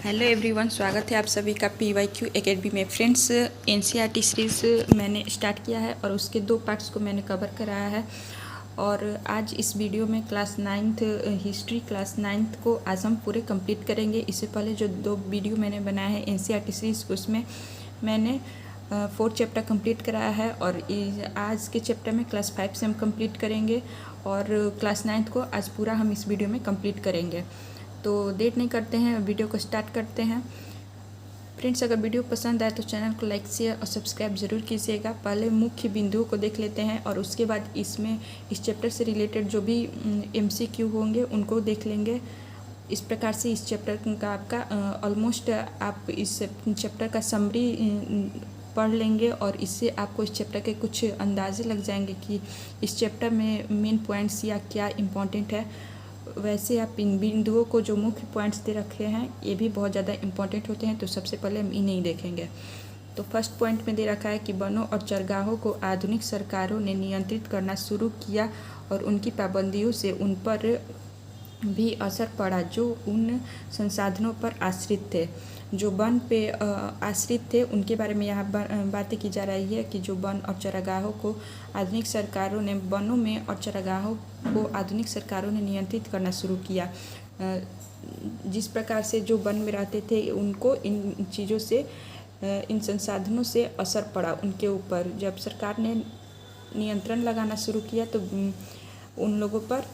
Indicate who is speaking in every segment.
Speaker 1: Hello everyone, स्वागत है आप सभी का PYQ एकेडमी में। फ्रेंड्स, NCERT सीरीज़ मैंने स्टार्ट किया है और उसके 2 पार्ट्स को मैंने कवर कराया है। और आज इस वीडियो में class 9th history class 9th को आज हम पूरे कंप्लीट करेंगे। इससे पहले जो 2 वीडियो मैंने बनाया है NCERT सीरीज़, उसमें मैंने 4 चैप्टर कंप्लीट कराया है और आज के चैप्टर में क्लास 5 से हम कंप्लीट करेंगे और क्लास 9th को आज पूरा हम इस वीडियो में कंप्लीट करेंगे। तो देर नहीं करते हैं, वीडियो को स्टार्ट करते हैं। फ्रेंड्स, अगर वीडियो पसंद आए तो चैनल को लाइक शेयर और सब्सक्राइब ज़रूर कीजिएगा। पहले मुख्य बिंदुओं को देख लेते हैं और उसके बाद इसमें इस चैप्टर से रिलेटेड जो भी MCQ होंगे उनको देख लेंगे। इस प्रकार से इस चैप्टर का आपका ऑलमोस्ट आप इस चैप्टर का समरी पढ़ लेंगे और इससे आपको इस चैप्टर के कुछ अंदाजे लग जाएंगे कि इस चैप्टर में मेन पॉइंट्स या क्या इम्पोर्टेंट है। वैसे आप इन बिंदुओं को जो मुख्य पॉइंट्स दे रखे हैं ये भी बहुत ज़्यादा इम्पोर्टेंट होते हैं, तो सबसे पहले हम इन्हें ही देखेंगे। तो फर्स्ट पॉइंट में दे रखा है कि वनों और चरगाहों को आधुनिक सरकारों ने नियंत्रित करना शुरू किया और उनकी पाबंदियों से उन पर भी असर पड़ा जो उन संसाधनों पर आश्रित थे। जो वन पे आश्रित थे उनके बारे में यहाँ बातें की जा रही है कि जो वन और चरागाहों को आधुनिक सरकारों ने वनों में और चरागाहों को आधुनिक सरकारों ने नियंत्रित करना शुरू किया। जिस प्रकार से जो वन में रहते थे उनको इन चीज़ों से इन संसाधनों से असर पड़ा उनके ऊपर। जब सरकार ने नियंत्रण लगाना शुरू किया तो उन लोगों पर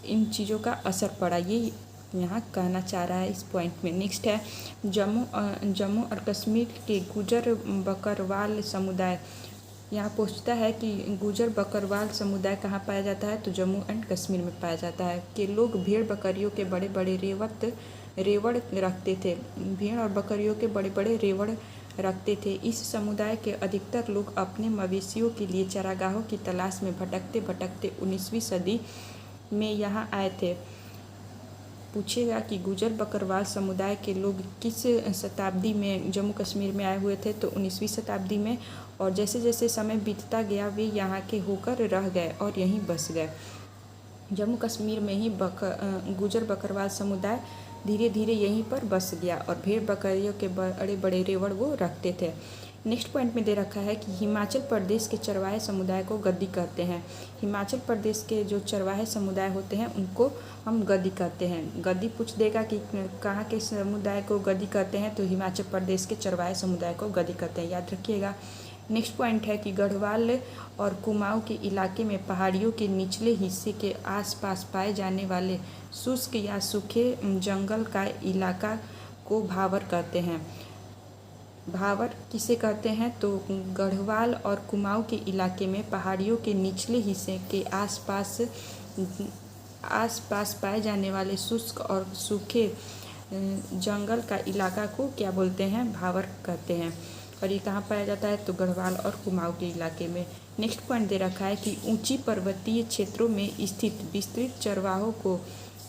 Speaker 1: इन चीज़ों का असर पड़ा, ये यहाँ कहना चाह रहा है इस पॉइंट में। नेक्स्ट है जम्मू और कश्मीर के गुजर बकरवाल समुदाय। यहाँ पूछता है कि गुजर बकरवाल समुदाय कहाँ पाया जाता है, तो जम्मू एंड कश्मीर में पाया जाता है। कि लोग भेड़ बकरियों के बड़े बड़े रेवड़ रखते थे। भेड़ और बकरियों के बड़े बड़े रेवड़ रखते थे। इस समुदाय के अधिकतर लोग अपने मवेशियों के लिए चरागाहों की तलाश में भटकते भटकते 19वीं सदी में यहाँ आए थे। पूछेगा कि गुजर बकरवाल समुदाय के लोग किस शताब्दी में जम्मू कश्मीर में आए हुए थे, तो 19वीं शताब्दी में। और जैसे जैसे समय बीतता गया वे यहाँ के होकर रह गए और यहीं बस गए। जम्मू कश्मीर में ही गुजर बकरवाल समुदाय धीरे धीरे यहीं पर बस गया और भेड़ बकरियों के बड़े बड़े रेवड़ वो रखते थे। नेक्स्ट पॉइंट में दे रखा है कि हिमाचल प्रदेश के चरवाहे समुदाय को गद्दी कहते हैं। हिमाचल प्रदेश के जो चरवाहे समुदाय होते हैं उनको हम गद्दी कहते हैं। गद्दी पूछ देगा कि कहाँ के समुदाय को गद्दी कहते हैं, तो हिमाचल प्रदेश के चरवाहे समुदाय को गद्दी कहते हैं, याद रखिएगा। नेक्स्ट पॉइंट है कि गढ़वाल और कुमाऊं के इलाके में पहाड़ियों के निचले हिस्से के आसपास पाए जाने वाले शुष्क या सूखे जंगल का इलाका को भावर कहते हैं। भावर किसे कहते हैं, तो गढ़वाल और कुमाऊं के इलाके में पहाड़ियों के निचले हिस्से के आसपास पाए जाने वाले शुष्क और सूखे जंगल का इलाका को क्या बोलते हैं, भावर कहते हैं। और ये कहाँ पाया जाता है, तो गढ़वाल और कुमाऊं के इलाके में। नेक्स्ट पॉइंट दे रखा है कि ऊंची पर्वतीय क्षेत्रों में स्थित विस्तृत चरवाहों को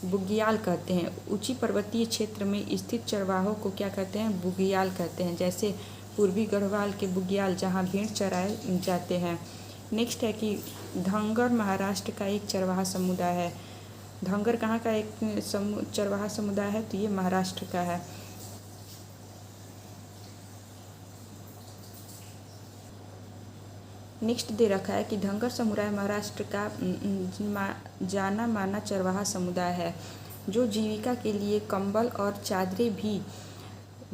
Speaker 1: बुग्याल कहते हैं। ऊंची पर्वतीय क्षेत्र में स्थित चरवाहों को क्या कहते हैं, बुग्याल कहते हैं। जैसे पूर्वी गढ़वाल के बुग्याल जहाँ भेड़ चराए जाते हैं। नेक्स्ट है कि धंगर महाराष्ट्र का एक चरवाहा समुदाय है। धंगर कहाँ का एक चरवाहा समुदाय है, तो ये महाराष्ट्र का है। नेक्स्ट दे रखा है कि धंगर समुदाय महाराष्ट्र का जाना माना चरवाहा समुदाय है जो जीविका के लिए कंबल और चादरें भी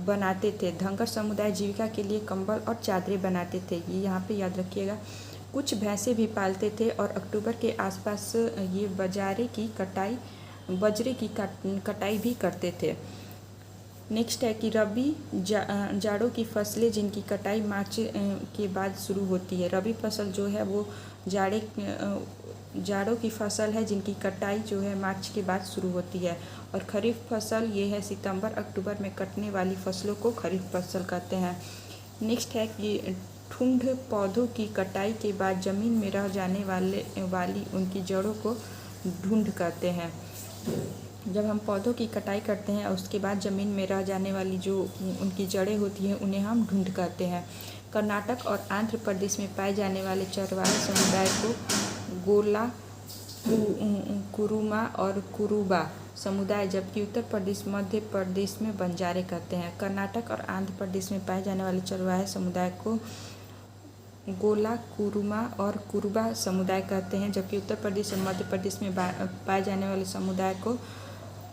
Speaker 1: बनाते थे। धंगर समुदाय जीविका के लिए कंबल और चादरें बनाते थे, ये यहाँ पे याद रखिएगा। कुछ भैंसें भी पालते थे और अक्टूबर के आसपास ये बजरे की कटाई भी करते थे। नेक्स्ट है कि रबी जाड़ों की फसलें जिनकी कटाई मार्च के बाद शुरू होती है। रबी फसल जो है वो जाड़ों की फसल है जिनकी कटाई जो है मार्च के बाद शुरू होती है। और खरीफ फसल ये है सितंबर अक्टूबर में कटने वाली फसलों को खरीफ फसल कहते हैं। नेक्स्ट है कि ठुंड पौधों की कटाई के बाद जमीन में रह जाने वाली उनकी जड़ों को ढूंढ कहते हैं। जब हम पौधों की कटाई करते हैं और उसके बाद ज़मीन में रह जाने वाली जो उनकी जड़ें होती हैं उन्हें हम ढूंढ कहते हैं। कर्नाटक और आंध्र प्रदेश में पाए जाने वाले चरवाहे समुदाय को गोला, कुरुमा और कुरुबा समुदाय, जबकि उत्तर प्रदेश मध्य प्रदेश में बंजारे कहते हैं। कर्नाटक और आंध्र प्रदेश में पाए जाने वाले चरवाहे समुदाय को गोला, कुरुमा और कुरुबा समुदाय कहते हैं, जबकि उत्तर प्रदेश और मध्य प्रदेश में पाए जाने वाले समुदाय को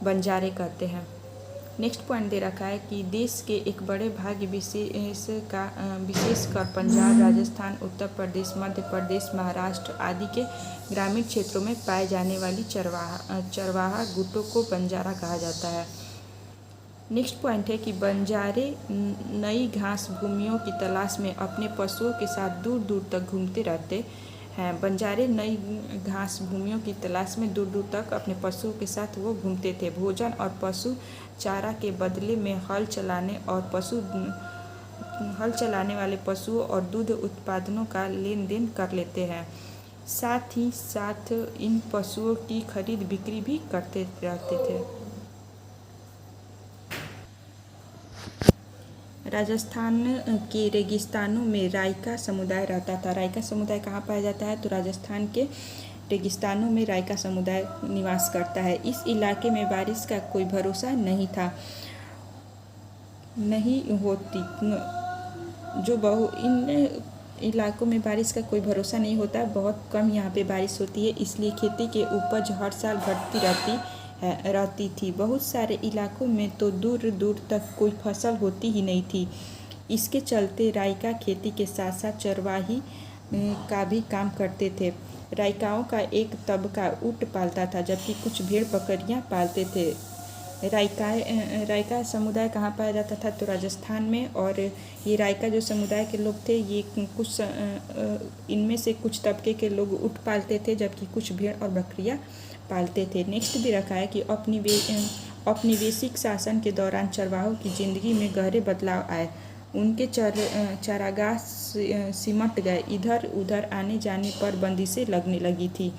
Speaker 1: बंजारे कहते हैं। नेक्स्ट पॉइंट दे रखा है कि देश के एक बड़े भाग विशेषकर पंजाब, राजस्थान, उत्तर प्रदेश, मध्य प्रदेश, महाराष्ट्र आदि के ग्रामीण क्षेत्रों में पाए जाने वाली चरवाहा गुटों को बंजारा कहा जाता है। नेक्स्ट पॉइंट है कि बंजारे नई घास भूमियों की तलाश में अपने पशुओं के साथ दूर दूर तक घूमते रहते हैं। बंजारे नई घास भूमियों की तलाश में दूर दूर तक अपने पशुओं के साथ वो घूमते थे। भोजन और पशु चारा के बदले में हल चलाने वाले पशुओं और दूध उत्पादनों का लेन देन कर लेते हैं। साथ ही साथ इन पशुओं की खरीद बिक्री भी करते रहते थे। राजस्थान के रेगिस्तानों में राइका समुदाय रहता था। राइका समुदाय कहाँ पाया जाता है? तो राजस्थान के रेगिस्तानों में राइका समुदाय निवास करता है। इस इलाके में बारिश का कोई भरोसा नहीं होती। इन इलाकों में बारिश का कोई भरोसा नहीं होता, बहुत कम यहाँ पे बारिश होती है, इसलिए खेती के उपज हर साल घटती रहती थी। बहुत सारे इलाकों में तो दूर दूर तक कोई फसल होती ही नहीं थी। इसके चलते राइका खेती के साथ साथ चरवाही का भी काम करते थे। राइकाओं का एक तबका ऊँट पालता था, जबकि कुछ भेड़ बकरियां पालते थे। राइका समुदाय कहाँ पाया जाता था? तो राजस्थान में। और ये राइका जो समुदाय के लोग थे, ये इनमें से कुछ तबके के लोग ऊँट पालते थे, जबकि कुछ भेड़ और बकरियां पालते थे। नेक्स्ट भी रखा है कि औपनिवेशिक शासन के दौरान चरवाहों की जिंदगी में गहरे बदलाव आए। उनके चारागाह सिमट गए। इधर उधर आने जाने पर बंदिशें लगने लगी थी।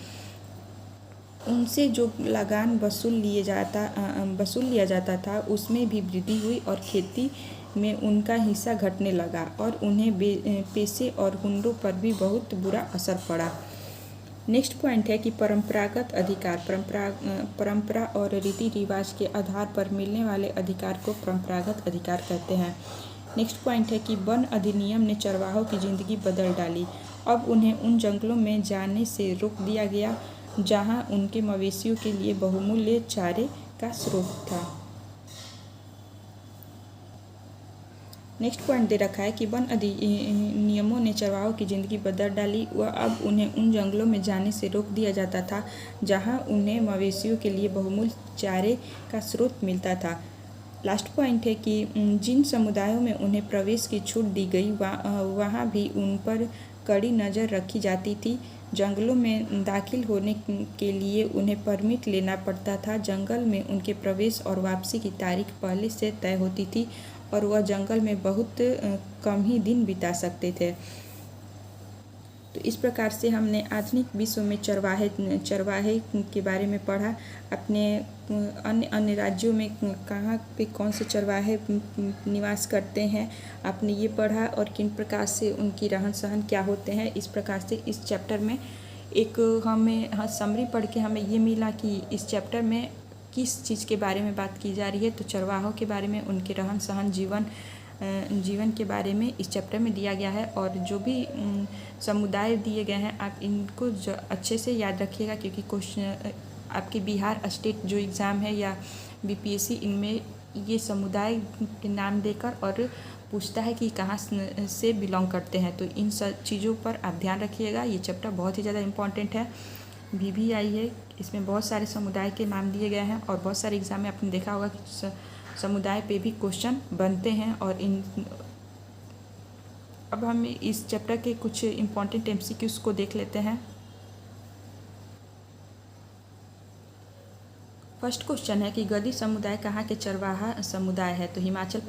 Speaker 1: उनसे जो लगान वसूल लिया जाता था, उसमें भी वृद्धि हुई और खेती में उनका हिस्सा घटने लगा और उन्हें पेशे और हुनरों पर भी बहुत बुरा असर पड़ा। नेक्स्ट पॉइंट है कि परंपरागत अधिकार। परंपरा और रीति रिवाज के आधार पर मिलने वाले अधिकार को परंपरागत अधिकार कहते हैं। नेक्स्ट पॉइंट है कि वन अधिनियम ने चरवाहों की जिंदगी बदल डाली। अब उन्हें उन जंगलों में जाने से रोक दिया गया जहां उनके मवेशियों के लिए बहुमूल्य चारे का स्रोत था। नेक्स्ट पॉइंट दे रखा है कि वन अधिनियमों ने चरवाहों की ज़िंदगी बदल डाली व अब उन्हें उन जंगलों में जाने से रोक दिया जाता था जहां उन्हें मवेशियों के लिए बहुमूल्य चारे का स्रोत मिलता था। लास्ट पॉइंट है कि जिन समुदायों में उन्हें प्रवेश की छूट दी गई वहाँ भी उन पर कड़ी नज़र रखी जाती थी। जंगलों में दाखिल होने के लिए उन्हें परमिट लेना पड़ता था। जंगल में उनके प्रवेश और वापसी की तारीख पहले से तय होती थी और वह जंगल में बहुत कम ही दिन बिता सकते थे। तो इस प्रकार से हमने आधुनिक विश्व में चरवाहे के बारे में पढ़ा। अपने अन्य राज्यों में कहाँ पे कौन से चरवाहे निवास करते हैं, आपने ये पढ़ा और किन प्रकार से उनकी रहन सहन क्या होते हैं। इस प्रकार से इस चैप्टर में एक हमें समरी पढ़ के हमें ये मिला कि इस चैप्टर में किस चीज़ के बारे में बात की जा रही है। तो चरवाहों के बारे में, उनके रहन सहन, जीवन के बारे में इस चैप्टर में दिया गया है। और जो भी समुदाय दिए गए हैं आप इनको अच्छे से याद रखिएगा, क्योंकि क्वेश्चन आपके बिहार स्टेट जो एग्ज़ाम है या बीपीएससी, इनमें ये समुदाय के नाम देकर और पूछता है कि कहाँ से बिलोंग करते हैं। तो इन सब चीज़ों पर आप ध्यान रखिएगा। ये चैप्टर बहुत ही ज़्यादा इम्पॉर्टेंट है। VVI है, इसमें बहुत सारे समुदाय के नाम दिए गए हैं और बहुत सारे एग्ज़ाम में आपने देखा होगा कि समुदाय पे भी क्वेश्चन बनते हैं। और अब हम इस चैप्टर के कुछ इम्पॉर्टेंट MCQs को देख लेते हैं। फर्स्ट क्वेश्चन है कि गद्दी समुदाय कहाँ के चरवाहा समुदाय है। तो हिमाचल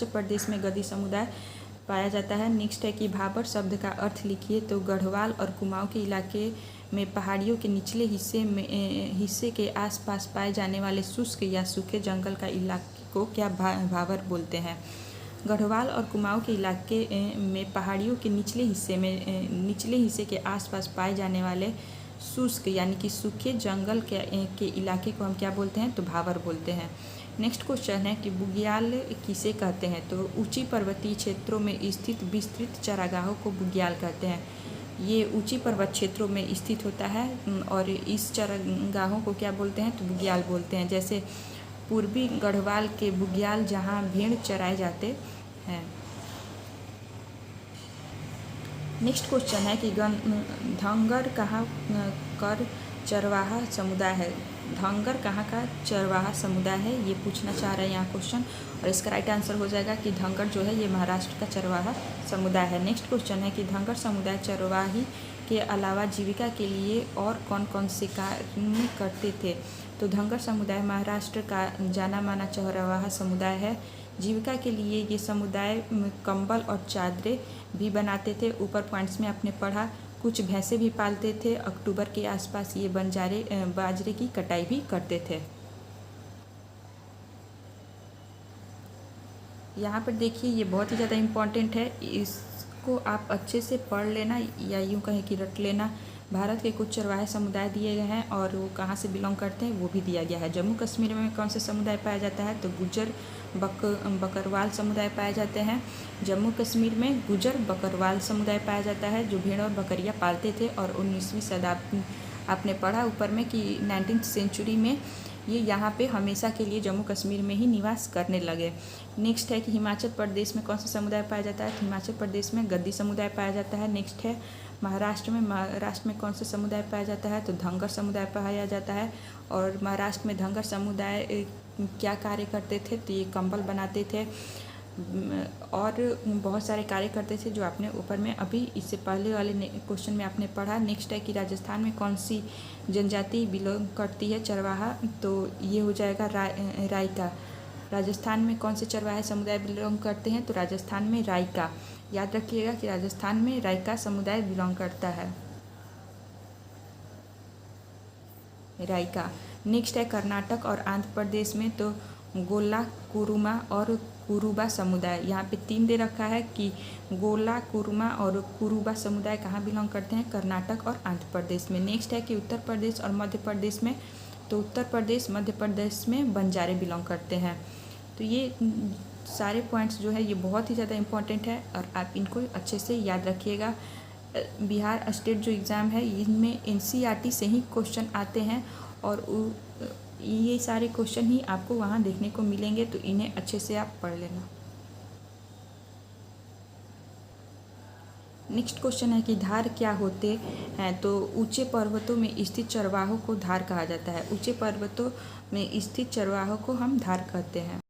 Speaker 1: प्रदेश में गद्दी समुदाय पाया जाता है। नेक्स्ट है कि भाबर शब्द का अर्थ लिखिए। तो गढ़वाल और कुमाऊं के इलाके में पहाड़ियों के निचले हिस्से के आसपास पाए जाने वाले शुष्क या सूखे जंगल का इलाके को क्या भाबर बोलते हैं। गढ़वाल और कुमाऊं के इलाके में पहाड़ियों के निचले हिस्से के आसपास पाए जाने वाले शुष्क यानी कि सूखे जंगल के इलाके को हम क्या बोलते हैं, तो भावर बोलते हैं। नेक्स्ट क्वेश्चन है कि बुग्याल किसे कहते हैं, तो ऊंची पर्वतीय क्षेत्रों में स्थित विस्तृत चारागाहों को बुग्याल कहते हैं। ये ऊंची पर्वत क्षेत्रों में स्थित होता है और इस चारागाहों को क्या बोलते हैं, तो बुग्याल बोलते हैं। जैसे पूर्वी गढ़वाल के बुग्याल जहाँ भेड़ चराए जाते हैं। नेक्स्ट क्वेश्चन है कि धंगर कहाँ कर चरवाहा समुदाय है। धंगर कहाँ का चरवाहा समुदाय है, ये पूछना चाह रहे हैं यहाँ क्वेश्चन, और इसका राइट आंसर हो जाएगा कि धंगर जो है ये महाराष्ट्र का चरवाहा समुदाय है। नेक्स्ट क्वेश्चन है कि धंगर समुदाय चरवाही के अलावा जीविका के लिए और कौन कौन से कार्य करते थे, तो धंगर समुदाय महाराष्ट्र का जाना माना चरवाहा समुदाय है। जीविका के लिए ये समुदाय कंबल और चादरें भी बनाते थे। ऊपर पॉइंट्स में आपने पढ़ा, कुछ भैंसे भी पालते थे। अक्टूबर के आसपास ये बाजरे की कटाई भी करते थे। यहाँ पर देखिए ये बहुत ही ज़्यादा इम्पॉर्टेंट है, इसको आप अच्छे से पढ़ लेना या यूँ कहें कि रट लेना। भारत के कुछ चरवाहे समुदाय दिए गए हैं और वो कहाँ से बिलोंग करते हैं वो भी दिया गया है। जम्मू कश्मीर में कौन से समुदाय पाया जाता है, तो गुजर बकरवाल समुदाय पाए जाते हैं। जम्मू कश्मीर में गुजर बकरवाल समुदाय पाया जाता है जो भेड़ और बकरियां पालते थे। और 19वीं शताब्दी आपने पढ़ा ऊपर में कि 19th सेंचुरी में ये यहाँ पे हमेशा के लिए जम्मू कश्मीर में ही निवास करने लगे। नेक्स्ट है कि हिमाचल प्रदेश में कौन सा समुदाय पाया जाता है, तो हिमाचल प्रदेश में गद्दी समुदाय पाया जाता है। नेक्स्ट है महाराष्ट्र में कौन सा समुदाय पाया जाता है, तो धंगर समुदाय पाया जाता है। और महाराष्ट्र में धंगर समुदाय क्या कार्य करते थे, तो ये कंबल बनाते थे और बहुत सारे कार्य करते थे जो आपने ऊपर में अभी इससे पहले वाले क्वेश्चन में आपने पढ़ा। नेक्स्ट है कि राजस्थान में कौन सी जनजाति बिलोंग करती है चरवाहा, तो ये हो जाएगा रायका। राजस्थान में कौन से चरवाहे समुदाय बिलोंग करते हैं, तो राजस्थान में रायका। याद रखिएगा कि राजस्थान में रायका समुदाय बिलोंग करता है, रायका। नेक्स्ट है कर्नाटक और आंध्र प्रदेश में, तो गोला, कुरुमा और कुरुबा समुदाय। यहाँ पे 3 दे रखा है कि गोला, कुरुमा और कुरुबा समुदाय कहाँ बिलोंग करते हैं, कर्नाटक और आंध्र प्रदेश में। नेक्स्ट है कि उत्तर प्रदेश और मध्य प्रदेश में, तो उत्तर प्रदेश मध्य प्रदेश में बंजारे बिलोंग करते हैं। तो ये सारे पॉइंट्स जो है ये बहुत ही ज़्यादा इम्पॉर्टेंट है और आप इनको अच्छे से याद रखिएगा। बिहार स्टेट जो एग्ज़ाम है इनमें NCERT से ही क्वेश्चन आते हैं और ये सारे क्वेश्चन ही आपको वहाँ देखने को मिलेंगे, तो इन्हें अच्छे से आप पढ़ लेना। नेक्स्ट क्वेश्चन है कि धार क्या होते हैं, तो ऊंचे पर्वतों में स्थित चरवाहों को धार कहा जाता है। ऊंचे पर्वतों में स्थित चरवाहों को हम धार कहते हैं।